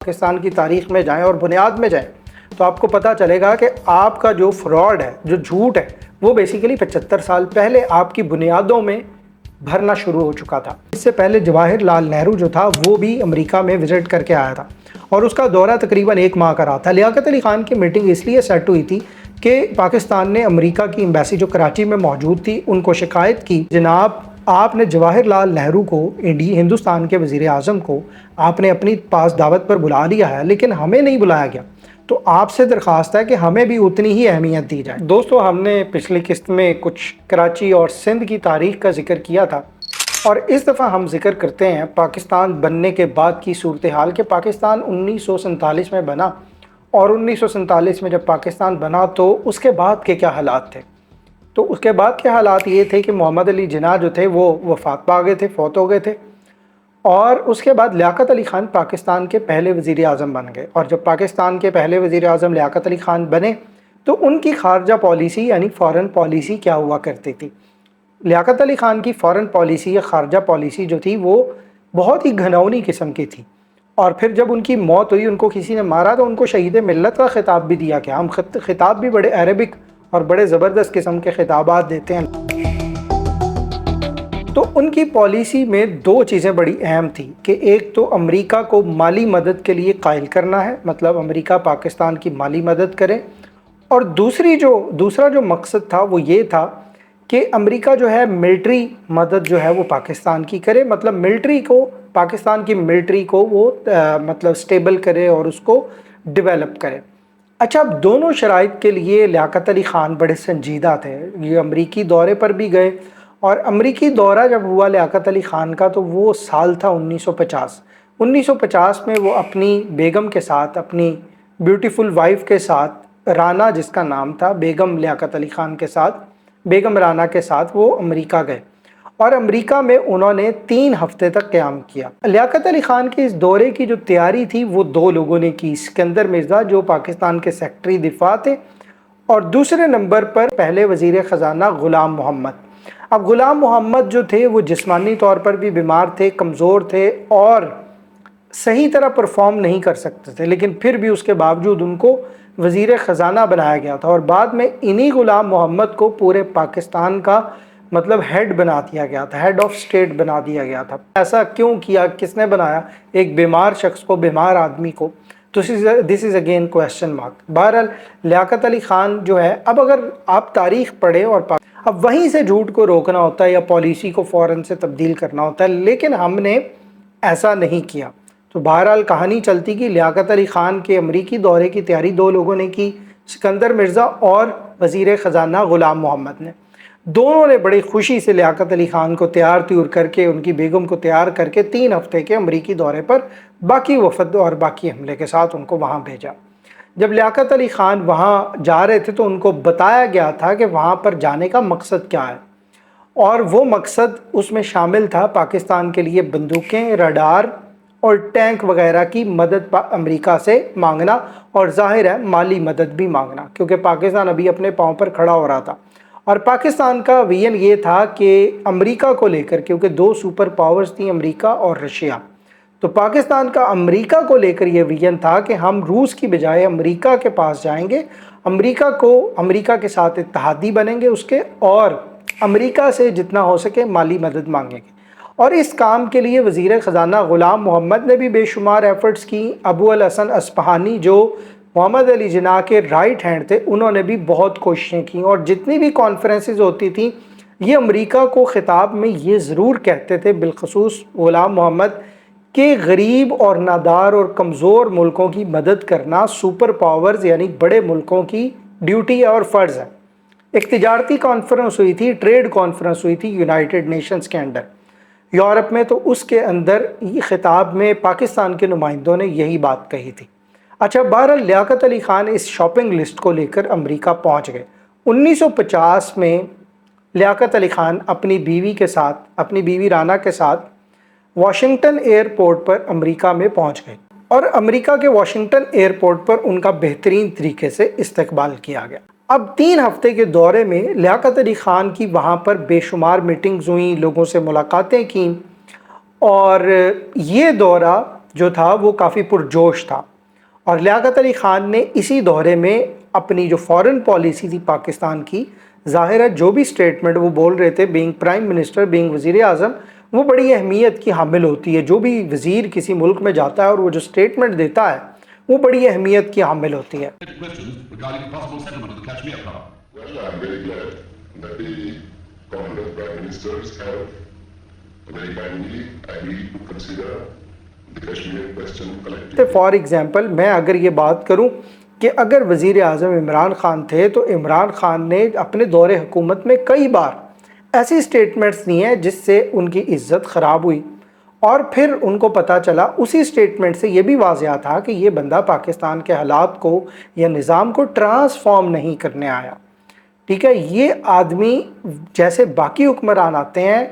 پاکستان کی تاریخ میں جائیں اور بنیاد میں جائیں تو آپ کو پتہ چلے گا کہ آپ کا جو فراڈ ہے، جو جھوٹ ہے، وہ بیسیکلی 75 سال پہلے آپ کی بنیادوں میں بھرنا شروع ہو چکا تھا۔ اس سے پہلے جواہر لال نہرو جو تھا وہ بھی امریکہ میں وزٹ کر کے آیا تھا اور اس کا دورہ تقریباً 1 ماہ کا رہا تھا۔ لیاقت علی خان کی میٹنگ اس لیے سیٹ ہوئی تھی کہ پاکستان نے امریکہ کی ایمبیسی جو کراچی میں موجود تھی ان کو شکایت کی، جناب آپ نے جواہر لال نہرو کو، ہندوستان کے وزیر اعظم کو آپ نے اپنی پاس دعوت پر بلا لیا ہے لیکن ہمیں نہیں بلایا گیا، تو آپ سے درخواست ہے کہ ہمیں بھی اتنی ہی اہمیت دی جائے۔ دوستو، ہم نے پچھلی قسط میں کچھ کراچی اور سندھ کی تاریخ کا ذکر کیا تھا اور اس دفعہ ہم ذکر کرتے ہیں پاکستان بننے کے بعد کی صورتحال کہ پاکستان 1947 میں بنا اور 1947 میں جب پاکستان بنا تو اس کے بعد کے کیا حالات تھے۔ تو اس کے بعد کے حالات یہ تھے کہ محمد علی جناح جو تھے وہ وفات پا گئے تھے، فوت ہو گئے تھے، اور اس کے بعد لیاقت علی خان پاکستان کے پہلے وزیر اعظم بن گئے، اور جب پاکستان کے پہلے وزیر اعظم لیاقت علی خان بنے تو ان کی خارجہ پالیسی یعنی فارن پالیسی کیا ہوا کرتی تھی۔ لیاقت علی خان کی فارن پالیسی یا خارجہ پالیسی جو تھی وہ بہت ہی گھناؤنی قسم کی تھی، اور پھر جب ان کی موت ہوئی، ان کو کسی نے مارا تو ان کو شہید ملت کا خطاب بھی دیا گیا۔ ہم خطاب بھی بڑے عربک اور بڑے زبردست قسم کے خطابات دیتے ہیں۔ تو ان کی پالیسی میں 2 چیزیں بڑی اہم تھیں کہ ایک تو امریکہ کو مالی مدد کے لیے قائل کرنا ہے، مطلب امریکہ پاکستان کی مالی مدد کرے، اور دوسرا جو مقصد تھا وہ یہ تھا کہ امریکہ جو ہے ملٹری مدد جو ہے وہ پاکستان کی کرے، مطلب ملٹری کو، پاکستان کی ملٹری کو وہ مطلب سٹیبل کرے اور اس کو ڈیولپ کرے۔ اچھا، اب دونوں شرائط کے لیے لیاقت علی خان بڑے سنجیدہ تھے۔ یہ امریکی دورے پر بھی گئے، اور امریکی دورہ جب ہوا لیاقت علی خان کا تو وہ سال تھا 1950 میں وہ اپنی بیگم کے ساتھ، اپنی بیوٹیفل وائف کے ساتھ، رانا جس کا نام تھا، بیگم لیاقت علی خان کے ساتھ، بیگم رانا کے ساتھ وہ امریکہ گئے، اور امریکہ میں انہوں نے 3 ہفتے تک قیام کیا۔ لیاقت علی خان کے اس دورے کی جو تیاری تھی وہ 2 لوگوں نے کی، سکندر مرزا جو پاکستان کے سیکرٹری دفاع تھے، اور دوسرے نمبر پر پہلے وزیر خزانہ غلام محمد۔ اب غلام محمد جو تھے وہ جسمانی طور پر بھی بیمار تھے، کمزور تھے، اور صحیح طرح پرفارم نہیں کر سکتے تھے، لیکن پھر بھی اس کے باوجود ان کو وزیر خزانہ بنایا گیا تھا، اور بعد میں انہی غلام محمد کو پورے پاکستان کا مطلب ہیڈ بنا دیا گیا تھا، ہیڈ آف سٹیٹ بنا دیا گیا تھا۔ ایسا کیوں کیا، کس نے بنایا ایک بیمار شخص کو، بیمار آدمی کو؟ تو دس از اگین کویسچن مارک۔ بہرحال لیاقت علی خان جو ہے، اب اگر آپ تاریخ پڑھیں اور اب وہیں سے جھوٹ کو روکنا ہوتا ہے یا پالیسی کو فوراً سے تبدیل کرنا ہوتا ہے، لیکن ہم نے ایسا نہیں کیا۔ تو بہرحال کہانی چلتی کہ لیاقت علی خان کے امریکی دورے کی تیاری 2 لوگوں نے کی، سکندر مرزا اور وزیر خزانہ غلام محمد نے۔ دونوں نے بڑی خوشی سے لیاقت علی خان کو تیار تیور کر کے، ان کی بیگم کو تیار کر کے 3 ہفتے کے امریکی دورے پر باقی وفد اور باقی حملے کے ساتھ ان کو وہاں بھیجا۔ جب لیاقت علی خان وہاں جا رہے تھے تو ان کو بتایا گیا تھا کہ وہاں پر جانے کا مقصد کیا ہے، اور وہ مقصد اس میں شامل تھا پاکستان کے لیے بندوقیں، رڈار اور ٹینک وغیرہ کی مدد امریکہ سے مانگنا، اور ظاہر ہے مالی مدد بھی مانگنا، کیونکہ پاکستان ابھی اپنے پاؤں پر کھڑا ہو رہا تھا۔ اور پاکستان کا ویژن یہ تھا کہ امریکہ کو لے کر، کیونکہ 2 سپر پاورز تھیں، امریکہ اور رشیا، تو پاکستان کا امریکہ کو لے کر یہ ویژن تھا کہ ہم روس کی بجائے امریکہ کے پاس جائیں گے، امریکہ کے ساتھ اتحادی بنیں گے اس کے، اور امریکہ سے جتنا ہو سکے مالی مدد مانگیں گے۔ اور اس کام کے لیے وزیر خزانہ غلام محمد نے بھی بے شمار ایفرٹس کی۔ ابو الحسن اصفہانی جو محمد علی جناح کے رائٹ ہینڈ تھے، انہوں نے بھی بہت کوششیں کی، اور جتنی بھی کانفرنسز ہوتی تھیں یہ امریکہ کو خطاب میں یہ ضرور کہتے تھے، بالخصوص غلام محمد، کہ غریب اور نادار اور کمزور ملکوں کی مدد کرنا سپر پاورز یعنی بڑے ملکوں کی ڈیوٹی اور فرض ہے۔ ایک تجارتی کانفرنس ہوئی تھی، ٹریڈ کانفرنس ہوئی تھی یونائٹڈ نیشنز کے اندر، یورپ میں، تو اس کے اندر یہ خطاب میں پاکستان کے نمائندوں نے یہی بات کہی تھی۔ اچھا، بہرحال لیاقت علی خان اس شاپنگ لسٹ کو لے کر امریکہ پہنچ گئے۔ 1950 میں لیاقت علی خان اپنی بیوی کے ساتھ، اپنی بیوی رانا کے ساتھ واشنگٹن ایئرپورٹ پر امریکہ میں پہنچ گئے، اور امریکہ کے واشنگٹن ایئرپورٹ پر ان کا بہترین طریقے سے استقبال کیا گیا۔ اب 3 ہفتے کے دورے میں لیاقت علی خان کی وہاں پر بے شمار میٹنگز ہوئیں، لوگوں سے ملاقاتیں کیں، اور یہ دورہ جو تھا وہ کافی پرجوش تھا، اور لیاقت علی خان نے اسی دورے میں اپنی جو فارن پالیسی تھی پاکستان کی، ظاہر ہے جو بھی سٹیٹمنٹ وہ بول رہے تھے، بینگ پرائم منسٹر، بینگ وزیر اعظم، وہ بڑی اہمیت کی حامل ہوتی ہے۔ جو بھی وزیر کسی ملک میں جاتا ہے اور وہ جو سٹیٹمنٹ دیتا ہے وہ بڑی اہمیت کی حامل ہوتی ہے۔ Well, I'm very glad that the Commonwealth Prime Ministers have very kindly agreed to consider the Kashmir question collectively. For example میں اگر یہ بات کروں کہ اگر وزیر اعظم عمران خان تھے تو عمران خان نے اپنے دور حکومت میں کئی بار ایسی سٹیٹمنٹس دی ہیں جس سے ان کی عزت خراب ہوئی، اور پھر ان کو پتہ چلا اسی سٹیٹمنٹ سے یہ بھی واضح تھا کہ یہ بندہ پاکستان کے حالات کو یا نظام کو ٹرانسفارم نہیں کرنے آیا، ٹھیک ہے، یہ آدمی جیسے باقی حکمران آتے ہیں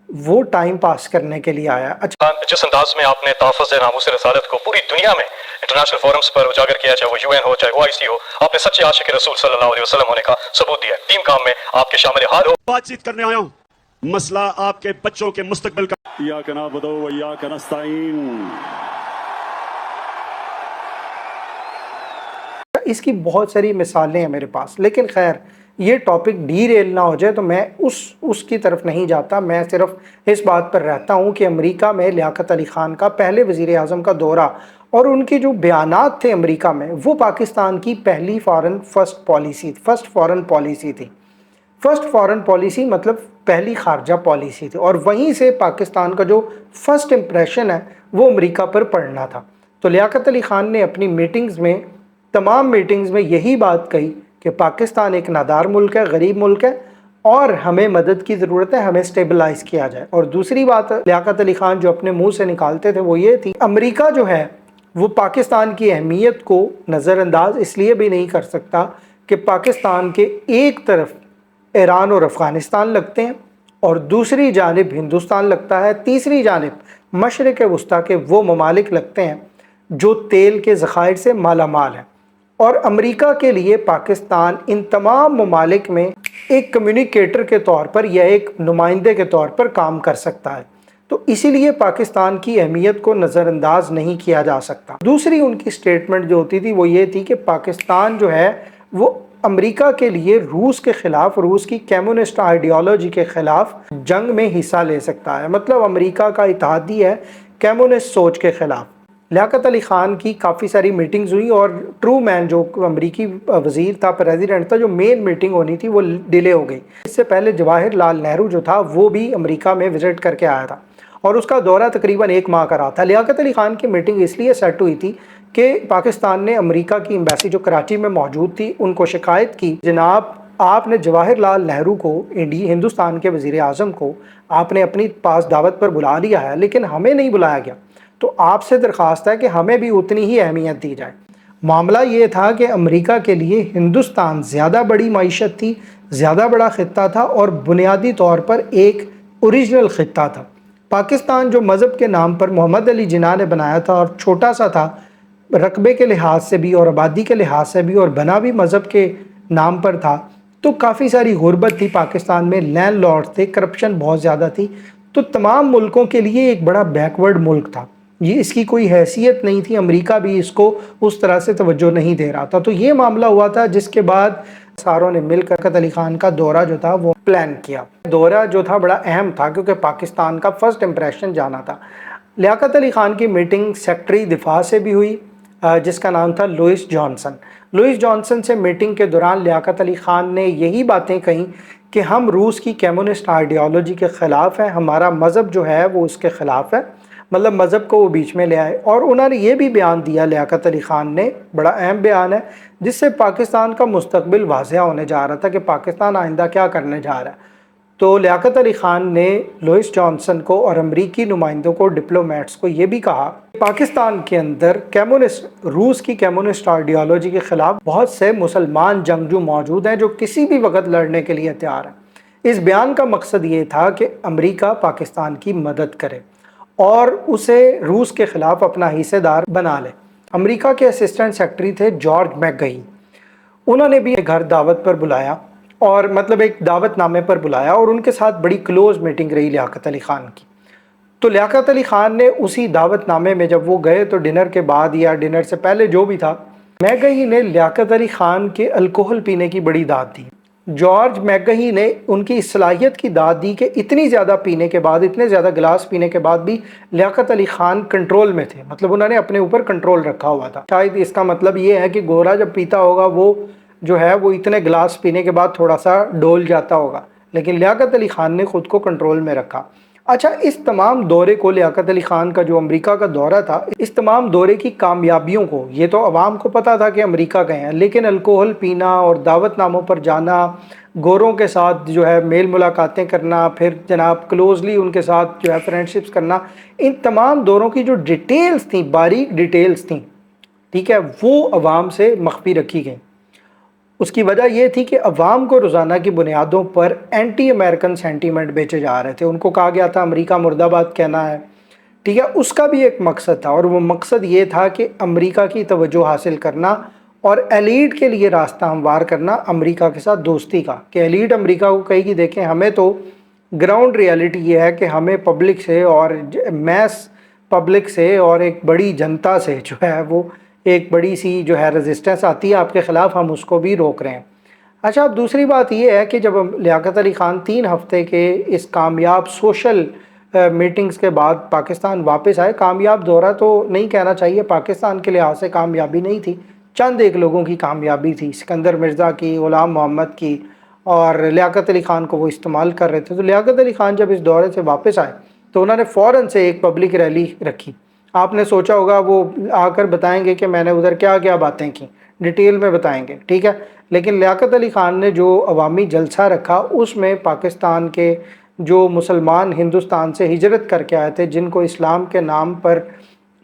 وہ ٹائم پاس کرنے کے لیے آیا۔ اچھا، جس انداز میں آپ نے تحفظ ناموس رسالت کو پوری دنیا میں انٹرنیشنل فورمز پر اجاگر کیا، چاہے وہ یو این ہو چاہے او آئی سی ہو، آپ نے سچے عاشق رسول صلی اللہ علیہ وسلم ہونے کا ثبوت دیا ہے۔ ٹیم کام میں آپ کے شامل حال ہو۔ بات چیت کرنے آیا ہوں، مسئلہ آپ کے بچوں کے مستقبل کا۔ ایاک نعبد و ایاک نستعین۔ اس کی بہت ساری مثالیں ہیں میرے پاس، لیکن خیر یہ ٹاپک ڈی ریل نہ ہو جائے تو میں اس کی طرف نہیں جاتا۔ میں صرف اس بات پر رہتا ہوں کہ امریکہ میں لیاقت علی خان کا پہلے وزیر اعظم کا دورہ اور ان کے جو بیانات تھے امریکہ میں، وہ پاکستان کی پہلی فرسٹ فارن پالیسی تھی۔ فرسٹ فارن پالیسی مطلب پہلی خارجہ پالیسی تھی، اور وہیں سے پاکستان کا جو فرسٹ امپریشن ہے وہ امریکہ پر پڑنا تھا۔ تو لیاقت علی خان نے اپنی تمام میٹنگز میں یہی بات کہی کہ پاکستان ایک نادار ملک ہے، غریب ملک ہے، اور ہمیں مدد کی ضرورت ہے، ہمیں سٹیبلائز کیا جائے۔ اور دوسری بات لیاقت علی خان جو اپنے منہ سے نکالتے تھے وہ یہ تھی، امریکہ جو ہے وہ پاکستان کی اہمیت کو نظر انداز اس لیے بھی نہیں کر سکتا کہ پاکستان کے ایک طرف ایران اور افغانستان لگتے ہیں اور دوسری جانب ہندوستان لگتا ہے، تیسری جانب مشرق وسطیٰ کے وہ ممالک لگتے ہیں جو تیل کے ذخائر سے مالا مال ہیں، اور امریکہ کے لیے پاکستان ان تمام ممالک میں ایک کمیونیکیٹر کے طور پر یا ایک نمائندے کے طور پر کام کر سکتا ہے، تو اسی لیے پاکستان کی اہمیت کو نظر انداز نہیں کیا جا سکتا۔ دوسری ان کی سٹیٹمنٹ جو ہوتی تھی وہ یہ تھی کہ پاکستان جو ہے وہ امریکہ کے لیے روس کے خلاف، روس کی کمیونسٹ آئیڈیالوجی کے خلاف جنگ میں حصہ لے سکتا ہے، مطلب امریکہ کا اتحادی ہے کمیونسٹ سوچ کے خلاف۔ لیاقت علی خان کی کافی ساری میٹنگز ہوئی، اور ٹرو مین جو امریکی وزیر تھا، پریزیڈنٹ تھا، جو مین میٹنگ ہونی تھی وہ ڈیلے ہو گئی۔ اس سے پہلے جواہر لال نہرو جو تھا وہ بھی امریکہ میں وزٹ کر کے آیا تھا، اور اس کا دورہ تقریباً 1 ماہ کا رہا تھا۔ لیاقت علی خان کی میٹنگ اس لیے سیٹ ہوئی تھی کہ پاکستان نے امریکہ کی ایمبیسی جو کراچی میں موجود تھی ان کو شکایت کی، جناب آپ نے جواہر لال نہرو کو، ہندوستان کے وزیر اعظم کو آپ نے اپنی پاس دعوت پر بلا لیا ہے لیکن ہمیں نہیں بلایا گیا، تو آپ سے درخواست ہے کہ ہمیں بھی اتنی ہی اہمیت دی جائے۔ معاملہ یہ تھا کہ امریکہ کے لیے ہندوستان زیادہ بڑی معیشت تھی، زیادہ بڑا خطہ تھا، اور بنیادی طور پر ایک اوریجنل خطہ تھا۔ پاکستان جو مذہب کے نام پر محمد علی جناح نے بنایا تھا اور چھوٹا سا تھا رقبے کے لحاظ سے بھی اور آبادی کے لحاظ سے بھی، اور بنا بھی مذہب کے نام پر تھا، تو کافی ساری غربت تھی پاکستان میں، لینڈ لارڈ تھے، کرپشن بہت زیادہ تھی، تو تمام ملکوں کے لیے ایک بڑا بیکورڈ ملک تھا، یہ اس کی کوئی حیثیت نہیں تھی، امریکہ بھی اس کو اس طرح سے توجہ نہیں دے رہا تھا۔ تو یہ معاملہ ہوا تھا جس کے بعد ساروں نے مل کر لیاقت علی خان کا دورہ جو تھا وہ پلان کیا۔ دورہ جو تھا بڑا اہم تھا کیونکہ پاکستان کا فرسٹ امپریشن جانا تھا۔ لیاقت علی خان کی میٹنگ سیکٹری دفاع سے بھی ہوئی جس کا نام تھا لوئس جانسن۔ لوئس جانسن سے میٹنگ کے دوران لیاقت علی خان نے یہی باتیں کہیں کہ ہم روس کی کمیونسٹ آئیڈیالوجی کے خلاف ہیں، ہمارا مذہب جو ہے وہ اس کے خلاف ہے، مطلب مذہب کو وہ بیچ میں لے آئے۔ اور انہوں نے یہ بھی بیان دیا لیاقت علی خان نے، بڑا اہم بیان ہے جس سے پاکستان کا مستقبل واضح ہونے جا رہا تھا کہ پاکستان آئندہ کیا کرنے جا رہا ہے۔ تو لیاقت علی خان نے لوئس جانسن کو اور امریکی نمائندوں کو، ڈپلومیٹس کو یہ بھی کہا کہ پاکستان کے اندر روس کی کمیونسٹ آئیڈیالوجی کے خلاف بہت سے مسلمان جنگجو موجود ہیں جو کسی بھی وقت لڑنے کے لیے تیار ہیں۔ اس بیان کا مقصد یہ تھا کہ امریکہ پاکستان کی مدد کرے اور اسے روس کے خلاف اپنا حصہ دار بنا لے۔ امریکہ کے اسسٹنٹ سیکرٹری تھے جارج میک گئی، انہوں نے بھی گھر دعوت پر بلایا، اور مطلب ایک دعوت نامے پر بلایا، اور ان کے ساتھ بڑی کلوز میٹنگ رہی لیاقت علی خان کی۔ تو لیاقت علی خان نے اسی دعوت نامے میں جب وہ گئے تو ڈنر کے بعد یا ڈنر سے پہلے جو بھی تھا، میکگہی نے لیاقت علی خان کے الکوہل پینے کی بڑی داد دی۔ جارج میکگہی نے ان کی صلاحیت کی داد دی کہ اتنی زیادہ پینے کے بعد، اتنے زیادہ گلاس پینے کے بعد بھی لیاقت علی خان کنٹرول میں تھے، مطلب انہوں نے اپنے اوپر کنٹرول رکھا ہوا تھا۔ شاید اس کا مطلب یہ ہے کہ گورا جب پیتا ہوگا وہ جو ہے وہ اتنے گلاس پینے کے بعد تھوڑا سا ڈول جاتا ہوگا، لیکن لیاقت علی خان نے خود کو کنٹرول میں رکھا۔ اچھا، اس تمام دورے کو، لیاقت علی خان کا جو امریکہ کا دورہ تھا، اس تمام دورے کی کامیابیوں کو، یہ تو عوام کو پتا تھا کہ امریکہ گئے ہیں، لیکن الکوہل پینا اور دعوت ناموں پر جانا، گوروں کے ساتھ جو ہے میل ملاقاتیں کرنا، پھر جناب کلوزلی ان کے ساتھ جو ہے فرینڈشپس کرنا، ان تمام دوروں کی جو ڈیٹیلز تھیں، باریک ڈیٹیلز تھیں، ٹھیک ہے، وہ عوام سے مخفی رکھی گئیں۔ اس کی وجہ یہ تھی کہ عوام کو روزانہ کی بنیادوں پر اینٹی امریکن سینٹیمنٹ بیچے جا رہے تھے۔ ان کو کہا گیا تھا امریکہ مرد آباد کہنا ہے، ٹھیک ہے، اس کا بھی ایک مقصد تھا، اور وہ مقصد یہ تھا کہ امریکہ کی توجہ حاصل کرنا اور ایلیٹ کے لیے راستہ ہموار کرنا امریکہ کے ساتھ دوستی کا، کہ ایلیٹ امریکہ کو کہے کہ دیکھیں ہمیں تو گراؤنڈ ریالٹی یہ ہے کہ ہمیں پبلک سے اور میس پبلک سے اور ایک بڑی جنتا سے جو ہے وہ ایک بڑی سی جو ہے ریزسٹنس آتی ہے آپ کے خلاف، ہم اس کو بھی روک رہے ہیں۔ اچھا، اب دوسری بات یہ ہے کہ جب لیاقت علی خان 3 ہفتے کے اس کامیاب سوشل میٹنگز کے بعد پاکستان واپس آئے، کامیاب دورہ تو نہیں کہنا چاہیے، پاکستان کے لحاظ سے کامیابی نہیں تھی، چند ایک لوگوں کی کامیابی تھی، سکندر مرزا کی، غلام محمد کی، اور لیاقت علی خان کو وہ استعمال کر رہے تھے۔ تو لیاقت علی خان جب اس دورے سے واپس آئے تو انہوں نے فوراً سے ایک پبلک ریلی رکھی۔ آپ نے سوچا ہوگا وہ آ کر بتائیں گے کہ میں نے ادھر کیا کیا باتیں کی، ڈیٹیل میں بتائیں گے، ٹھیک ہے، لیکن لیاقت علی خان نے جو عوامی جلسہ رکھا اس میں پاکستان کے جو مسلمان ہندوستان سے ہجرت کر کے آئے تھے، جن کو اسلام کے نام پر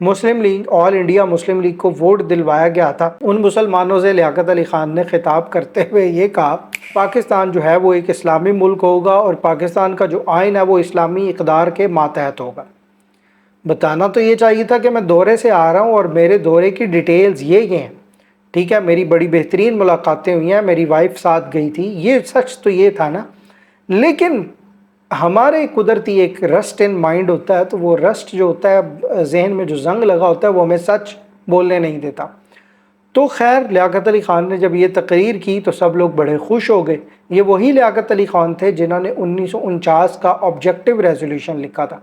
مسلم لیگ، آل انڈیا مسلم لیگ کو ووٹ دلوایا گیا تھا، ان مسلمانوں سے لیاقت علی خان نے خطاب کرتے ہوئے یہ کہا پاکستان جو ہے وہ ایک اسلامی ملک ہوگا اور پاکستان کا جو آئین ہے وہ اسلامی اقدار کے ماتحت ہوگا۔ بتانا تو یہ چاہیے تھا کہ میں دورے سے آ رہا ہوں اور میرے دورے کی ڈیٹیلز یہ ہیں، ٹھیک ہے، میری بڑی بہترین ملاقاتیں ہوئی ہیں، میری وائف ساتھ گئی تھی، یہ سچ تو یہ تھا نا۔ لیکن ہمارے قدرتی ایک رسٹ ان مائنڈ ہوتا ہے، تو وہ رسٹ جو ہوتا ہے ذہن میں جو زنگ لگا ہوتا ہے وہ ہمیں سچ بولنے نہیں دیتا۔ تو خیر، لیاقت علی خان نے جب یہ تقریر کی تو سب لوگ بڑے خوش ہو گئے۔ یہ وہی لیاقت علی خان تھے جنہوں نے 1949 کا آبجیکٹیو ریزولوشن لکھا تھا،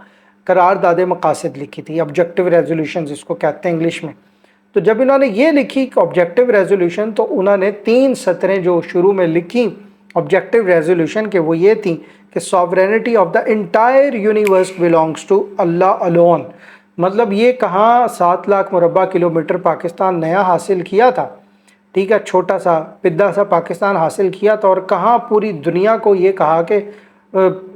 قرارداد مقاصد لکھی تھی، آبجیکٹیو ریزولوشن جس کو کہتے ہیں انگلش میں۔ تو جب انہوں نے یہ لکھی آبجیکٹیو ریزولوشن، تو انہوں نے 3 سطریں جو شروع میں لکھی آبجیکٹیو ریزولوشن کے، وہ یہ تھیں کہ sovereignty of the entire universe belongs to اللہ الون، مطلب یہ کہاں 7 لاکھ مربع کلومیٹر پاکستان نیا حاصل کیا تھا، ٹھیک ہے، چھوٹا سا پدھا سا پاکستان حاصل کیا تھا، اور کہاں پوری دنیا کو یہ کہا کہ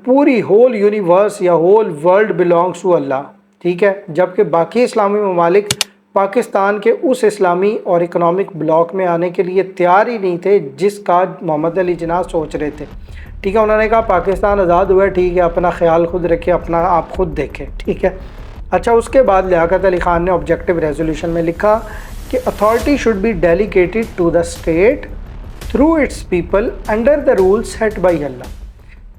پوری ہول یونیورس یا ہول ورلڈ بلانگس ٹو اللہ، ٹھیک ہے، جبکہ باقی اسلامی ممالک پاکستان کے اس اسلامی اور اکنامک بلاک میں آنے کے لیے تیار ہی نہیں تھے جس کا محمد علی جناح سوچ رہے تھے، ٹھیک ہے۔ انہوں نے کہا پاکستان آزاد ہوا ہے، ٹھیک ہے، اپنا خیال خود رکھے، اپنا آپ خود دیکھیں، ٹھیک ہے۔ اچھا، اس کے بعد لیاقت علی خان نے آبجیکٹیو ریزولوشن میں لکھا کہ authority should be delegated to the state through its people under the rule set by Allah,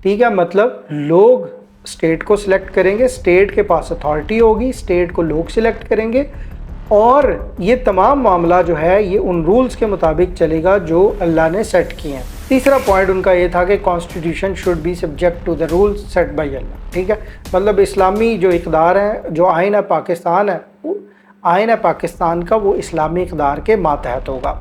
ٹھیک ہے، مطلب لوگ اسٹیٹ کو سلیکٹ کریں گے، اسٹیٹ کے پاس اتھارٹی ہوگی، اسٹیٹ کو لوگ سلیکٹ کریں گے، اور یہ تمام معاملہ جو ہے یہ ان رولز کے مطابق چلے گا جو اللہ نے سیٹ کیے ہیں۔ تیسرا پوائنٹ ان کا یہ تھا کہ constitution should be subject to the rules set by Allah, ٹھیک ہے، مطلب اسلامی جو اقدار ہیں، جو آئین ہے پاکستان ہے، آئین ہے پاکستان کا، وہ اسلامی اقدار کے ماتحت ہوگا۔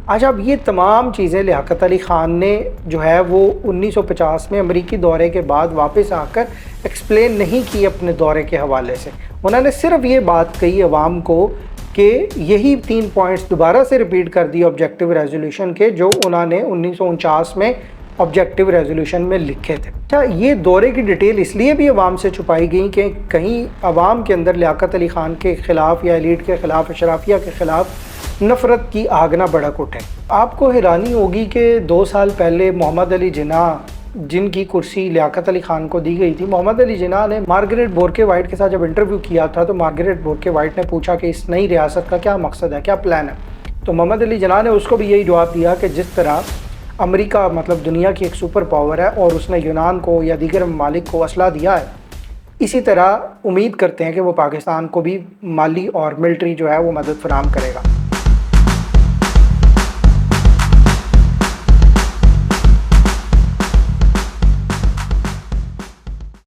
اچھا، اب یہ تمام چیزیں لیاقت علی خان نے جو ہے وہ 1950 میں امریکی دورے کے بعد واپس آ کر ایکسپلین نہیں کی اپنے دورے کے حوالے سے، انہوں نے صرف یہ بات کہی عوام کو کہ یہی 3 پوائنٹس دوبارہ سے ریپیٹ کر دی آبجیکٹیو ریزولوشن کے، جو انہوں نے 1949 میں آبجیکٹیو ریزولوشن میں لکھے تھے۔ اچھا، یہ دورے کی ڈیٹیل اس لیے بھی عوام سے چھپائی گئی کہ کہیں عوام کے اندر لیاقت علی خان کے خلاف یا ایلیٹ کے خلاف، اشرافیہ کے خلاف نفرت کی آگ نہ بھڑک اٹھے۔ آپ کو حیرانی ہوگی کہ 2 سال پہلے محمد علی جناح، جن کی کرسی لیاقت علی خان کو دی گئی تھی، محمد علی جناح نے مارگریٹ بورکے وائٹ کے ساتھ جب انٹرویو کیا تھا تو مارگریٹ بورکے وائٹ نے پوچھا کہ اس نئی ریاست کا کیا مقصد ہے، کیا پلان ہے، تو محمد علی جناح نے اس کو بھی یہی جواب دیا کہ جس طرح امریکہ مطلب دنیا کی ایک سپر پاور ہے اور اس نے یونان کو یا دیگر ممالک کو اسلحہ دیا ہے، اسی طرح امید کرتے ہیں کہ وہ پاکستان کو بھی مالی اور ملٹری جو ہے وہ مدد فراہم کرے گا۔